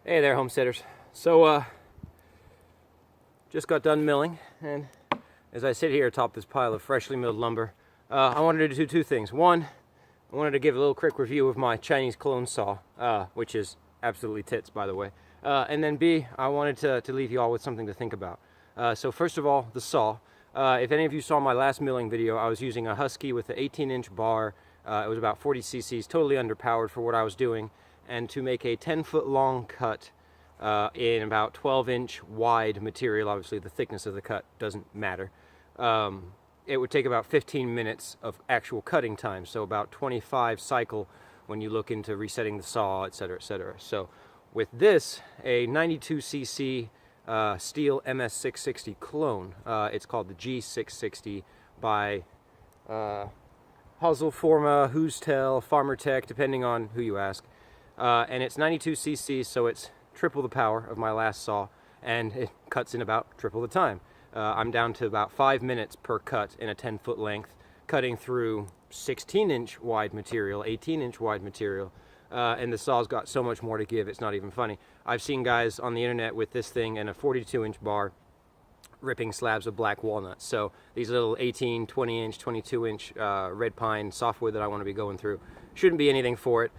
Hey there, homesteaders. So, just got done milling, and as I sit here atop this pile of freshly milled lumber, I wanted to do two things. One, I wanted to give a little quick review of my Chinese clone saw, which is absolutely tits, by the way. And then B, I wanted to leave you all with something to think about. So first of all, the saw. If any of you saw my last milling video, I was using a Husky with an 18-inch bar. It was about 40 cc's, totally underpowered for what I was doing. And to make a 10-foot long cut in about 12-inch wide material, obviously the thickness of the cut doesn't matter, it would take about 15 minutes of actual cutting time, so about 25 cycle when you look into resetting the saw, etc., etc. So with this, a 92 cc steel MS660 clone, it's called the G660 by Hozlfforma, Hozlfforma Tech, depending on who you ask. And it's 92 cc, so it's triple the power of my last saw, and it cuts in about triple the time. I'm down to about 5 minutes per cut in a 10-foot length, cutting through 16-inch wide material, 18-inch wide material, and the saw's got so much more to give, it's not even funny. I've seen guys on the internet with this thing and a 42-inch bar ripping slabs of black walnut. So these little 18, 20-inch, 22-inch red pine softwood that I want to be going through shouldn't be anything for it.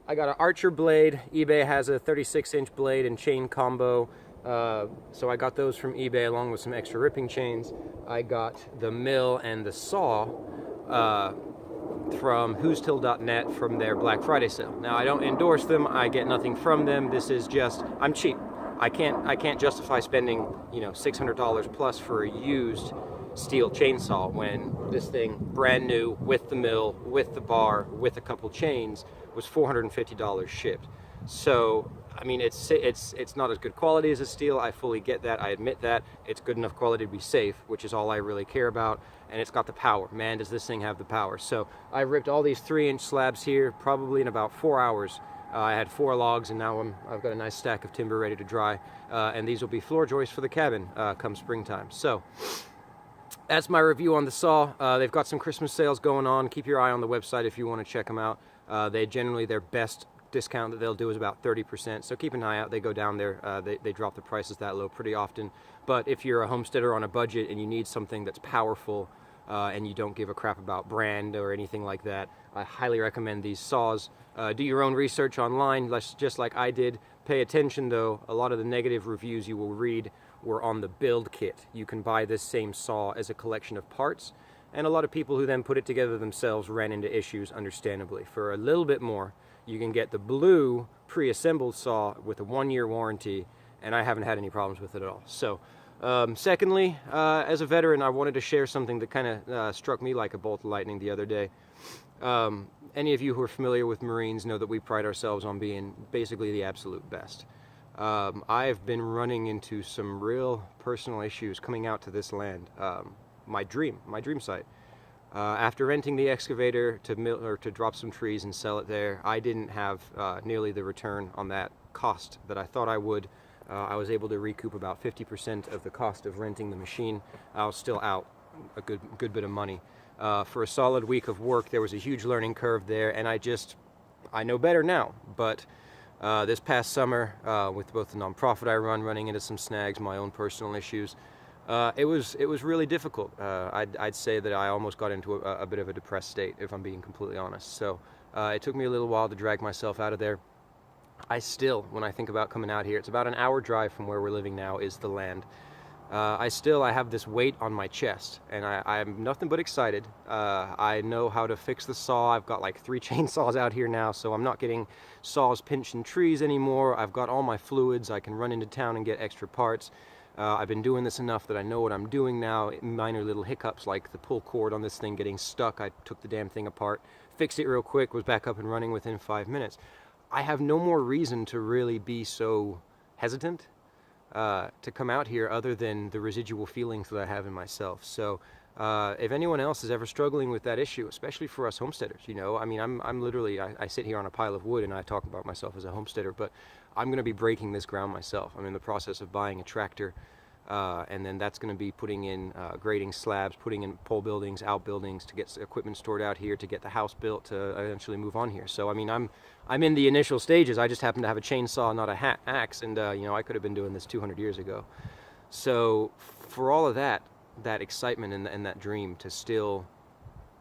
I got an Archer blade. eBay has a 36-inch blade and chain combo, so I got those from eBay along with some extra ripping chains. I got the mill and the saw from whostill.net from their Black Friday sale. Now, I don't endorse them. I get nothing from them. This is just, I'm cheap. I can't justify spending, $600 plus for a used steel chainsaw when this thing, brand new, with the mill, with the bar, with a couple chains, was $450 shipped. So, I mean, it's not as good quality as a steel. I fully get that. I admit that. It's good enough quality to be safe, which is all I really care about. And it's got the power. Man, does this thing have the power. So I ripped all these 3-inch slabs here probably in about 4 hours. I had 4 logs, and now I've got a nice stack of timber ready to dry. And these will be floor joists for the cabin come springtime. So that's my review on the saw. They've got some Christmas sales going on. Keep your eye on the website if you want to check them out. Their best discount that they'll do is about 30%, so keep an eye out. They go down there. They drop the prices that low pretty often. But if you're a homesteader on a budget and you need something that's powerful and you don't give a crap about brand or anything like that, I highly recommend these saws. Do your own research online, just like I did. Pay attention though, a lot of the negative reviews you will read were on the build kit. You can buy this same saw as a collection of parts, and a lot of people who then put it together themselves ran into issues, understandably. For a little bit more, you can get the blue pre-assembled saw with a 1-year warranty, and I haven't had any problems with it at all. So, secondly, as a veteran, I wanted to share something that kind of struck me like a bolt of lightning the other day. Any of you who are familiar with Marines know that we pride ourselves on being basically the absolute best. I've been running into some real personal issues coming out to this land. My dream site. After renting the excavator to drop some trees and sell it there, I didn't have nearly the return on that cost that I thought I would. I was able to recoup about 50% of the cost of renting the machine. I was still out a good bit of money. For a solid week of work, there was a huge learning curve there, and I know better now. But this past summer, with both the nonprofit I run, running into some snags, my own personal issues, it was really difficult. I'd say that I almost got into a bit of a depressed state, if I'm being completely honest. So it took me a little while to drag myself out of there. I still, when I think about coming out here, it's about an hour drive from where we're living now is the land. I have this weight on my chest, and I'm nothing but excited. I know how to fix the saw. I've got like 3 chainsaws out here now, so I'm not getting saws pinching trees anymore. I've got all my fluids. I can run into town and get extra parts. I've been doing this enough that I know what I'm doing now. Minor little hiccups like the pull cord on this thing getting stuck. I took the damn thing apart, fixed it real quick, was back up and running within 5 minutes. I have no more reason to really be so hesitant to come out here other than the residual feelings that I have in myself. So if anyone else is ever struggling with that issue, especially for us homesteaders, I mean, I'm literally, I sit here on a pile of wood and I talk about myself as a homesteader, but I'm going to be breaking this ground myself. I'm in the process of buying a tractor. and then that's going to be putting in grading slabs, putting in pole buildings, outbuildings, to get equipment stored out here, to get the house built, to eventually move on here. So I mean, I'm in the initial stages. I just happen to have a chainsaw, not a axe, and you know, I could have been doing this 200 years ago. So for all of that excitement and that dream to still,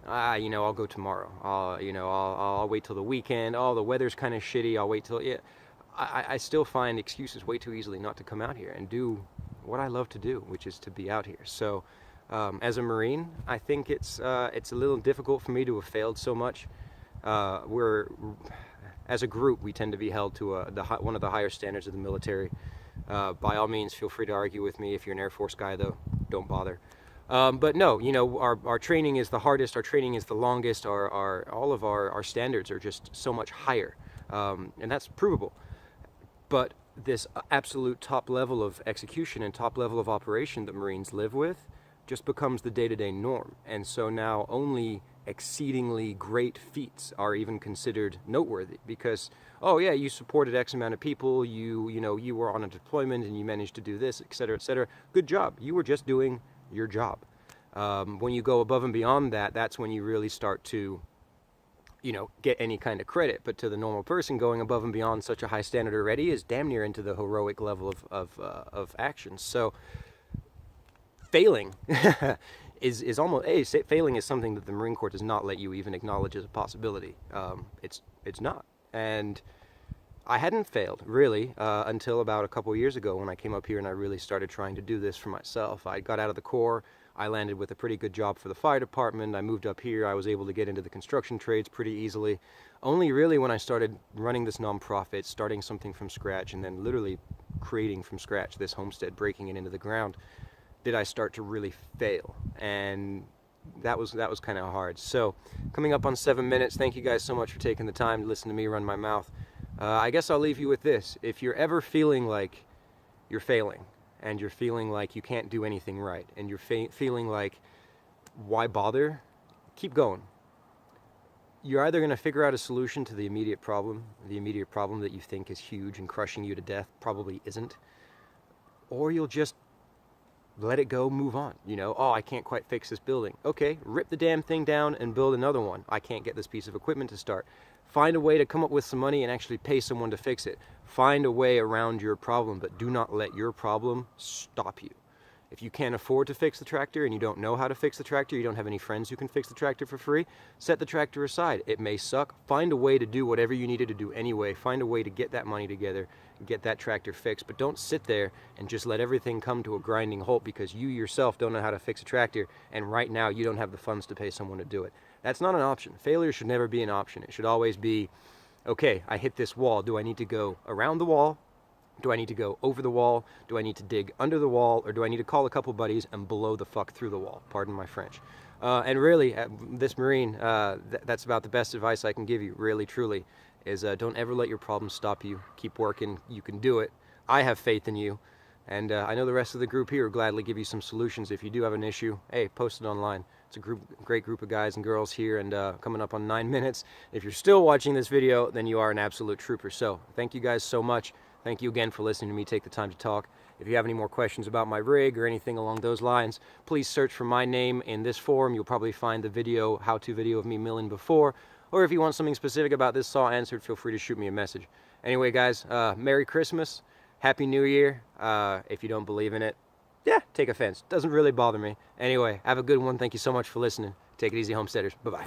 you know, I'll go tomorrow. You know, I'll wait till the weekend. Oh, the weather's kind of shitty. I'll wait till, yeah. I still find excuses way too easily not to come out here and do what I love to do, which is to be out here. So as a Marine, I think it's a little difficult for me to have failed so much. As a group, we tend to be held to one of the higher standards of the military. By all means, feel free to argue with me. If you're an Air Force guy, though, don't bother. But no, you know, our training is the hardest, our training is the longest, all of our standards are just so much higher, and that's provable. But this absolute top level of execution and top level of operation that Marines live with just becomes the day-to-day norm. And so now only exceedingly great feats are even considered noteworthy, because, oh yeah, you supported X amount of people, you know, you were on a deployment and you managed to do this, etc., etc. Good job. You were just doing your job. When you go above and beyond that, that's when you really start to, you know, get any kind of credit. But to the normal person, going above and beyond such a high standard already is damn near into the heroic level of action. So failing is almost, failing is something that the Marine Corps does not let you even acknowledge as a possibility. It's not. And I hadn't failed, really, until about a couple years ago when I came up here and I really started trying to do this for myself. I got out of the Corps. I landed with a pretty good job for the fire department. I moved up here. I was able to get into the construction trades pretty easily. Only really when I started running this nonprofit, starting something from scratch, and then literally creating from scratch this homestead, breaking it into the ground, did I start to really fail. And that was kind of hard. So coming up on 7 minutes, thank you guys so much for taking the time to listen to me run my mouth. I guess I'll leave you with this. If you're ever feeling like you're failing, and you're feeling like you can't do anything right, and you're feeling like, why bother? Keep going. You're either going to figure out a solution to the immediate problem that you think is huge and crushing you to death probably isn't, or you'll just let it go, move on. You know, oh, I can't quite fix this building. Okay, rip the damn thing down and build another one. I can't get this piece of equipment to start. Find a way to come up with some money and actually pay someone to fix it. Find a way around your problem, but do not let your problem stop you. If you can't afford to fix the tractor and you don't know how to fix the tractor, you don't have any friends who can fix the tractor for free, set the tractor aside. It may suck. Find a way to do whatever you needed to do anyway. Find a way to get that money together and get that tractor fixed. But don't sit there and just let everything come to a grinding halt because you yourself don't know how to fix a tractor, and right now you don't have the funds to pay someone to do it. That's not an option. Failure should never be an option. It should always be, okay, I hit this wall. Do I need to go around the wall? Do I need to go over the wall? Do I need to dig under the wall? Or do I need to call a couple buddies and blow the fuck through the wall? Pardon my French. And really, this Marine, that's about the best advice I can give you, really, truly, is don't ever let your problems stop you. Keep working. You can do it. I have faith in you. And I know the rest of the group here will gladly give you some solutions. If you do have an issue, hey, post it online. It's a great group of guys and girls here, and coming up on 9 minutes. If you're still watching this video, then you are an absolute trooper. So thank you guys so much. Thank you again for listening to me take the time to talk. If you have any more questions about my rig or anything along those lines, please search for my name in this forum. You'll probably find the video, how-to video of me milling before. Or if you want something specific about this saw answered, feel free to shoot me a message. Anyway, guys, Merry Christmas. Happy New Year. If you don't believe in it, yeah, take offense. Doesn't really bother me. Anyway, have a good one. Thank you so much for listening. Take it easy, homesteaders. Bye-bye.